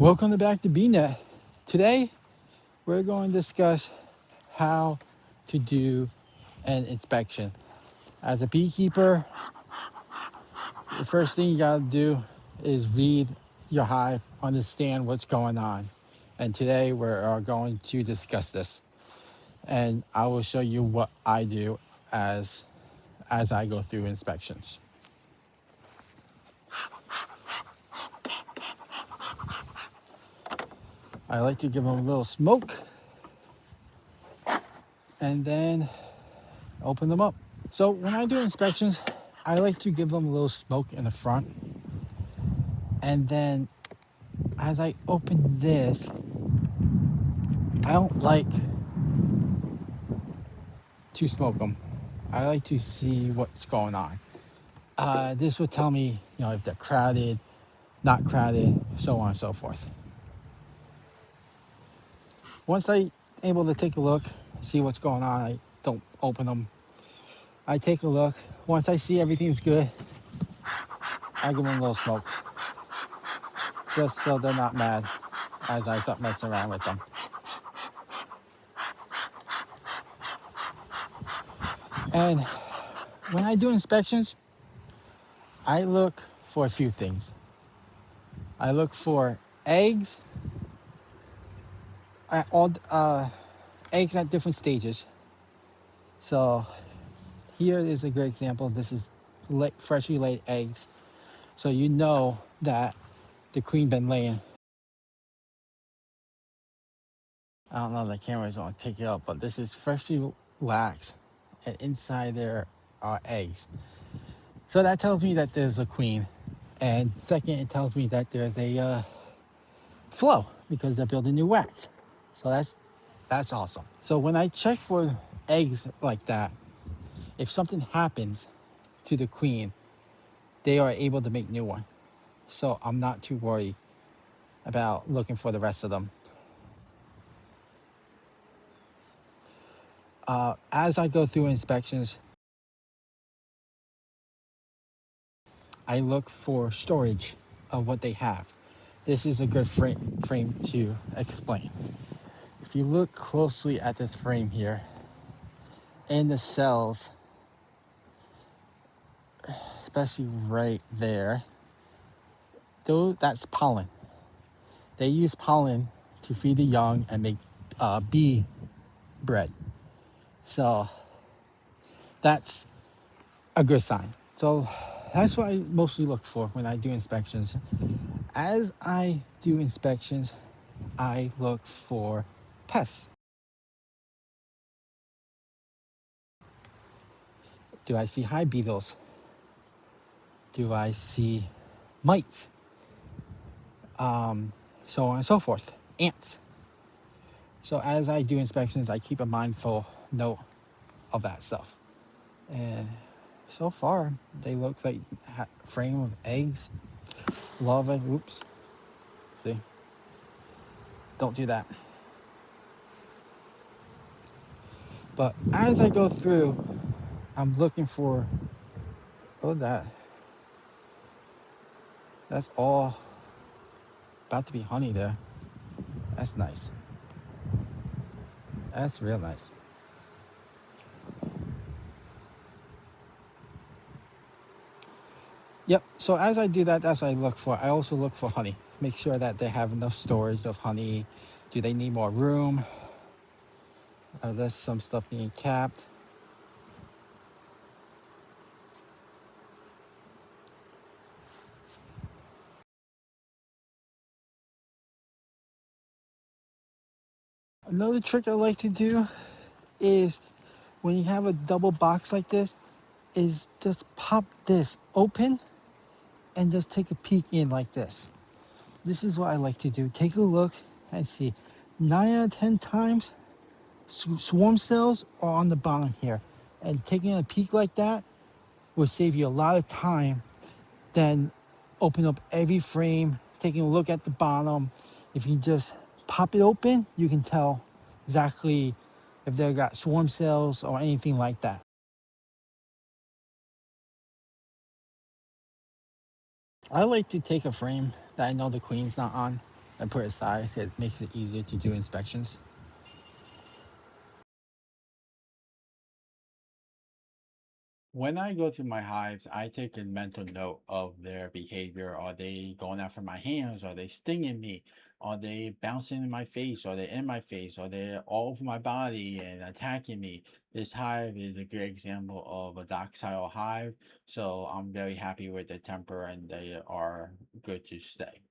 Welcome back to BNet. Today we're going to discuss how to do an inspection. As a beekeeper, the first thing you gotta do is read your hive, understand what's going on. And today we're going to discuss this. And I will show you what I do as I go through inspections. I like to give them a little smoke and then open them up. So when I do inspections, I like to give them a little smoke in the front. And then as I open this, I don't like to smoke them. I like to see what's going on. This will tell me, if they're crowded, not crowded, so on and so forth. Once I'm able to take a look, see what's going on, I don't open them. I take a look. Once I see everything's good, I give them a little smoke, just so they're not mad as I start messing around with them. And when I do inspections, I look for a few things. I look for eggs, eggs at different stages. So here is a good example. This is freshly laid eggs. So you know that the queen been laying. I don't know if the camera's going to pick it up, but this is freshly lax, and inside there are eggs. So that tells me that there's a queen. And second, it tells me that there's a flow because they're building new wax. So that's awesome. So when I check for eggs like that, if something happens to the queen, they are able to make new one. So I'm not too worried about looking for the rest of them. As I go through inspections, I look for storage of what they have. This is a good frame to explain. If you look closely at this frame here, in the cells, especially right there, that's pollen. They use pollen to feed the young and make bee bread. So that's a good sign. So that's what I mostly look for when I do inspections. As I do inspections, I look for pests. Do I see hive beetles? Do I see mites? So on and so forth. Ants. So as I do inspections, I keep a mindful note of that stuff. And so far, they look like frame of eggs, larvae. Oops. See? Don't do that. But as I go through, I'm looking for, that's all about to be honey there. That's nice. That's real nice. Yep, so as I do that, that's what I look for. I also look for honey. Make sure that they have enough storage of honey. Do they need more room? There's some stuff being capped. Another trick I like to do is when you have a double box like this, is just pop this open and just take a peek in like this. This is what I like to do. Take a look and see. 9 out of 10 times, swarm cells are on the bottom here. And taking a peek like that will save you a lot of time than open up every frame, taking a look at the bottom. If you just pop it open, you can tell exactly if they've got swarm cells or anything like that. I like to take a frame that I know the queen's not on. and put it aside. It makes it easier to do inspections. When I go to my hives, I take a mental note of their behavior. Are they going after my hands? Are they stinging me? Are they bouncing in my face? Are they in my face? Are they all over my body and attacking me? This hive is a great example of a docile hive. So I'm very happy with the temper and they are good to stay.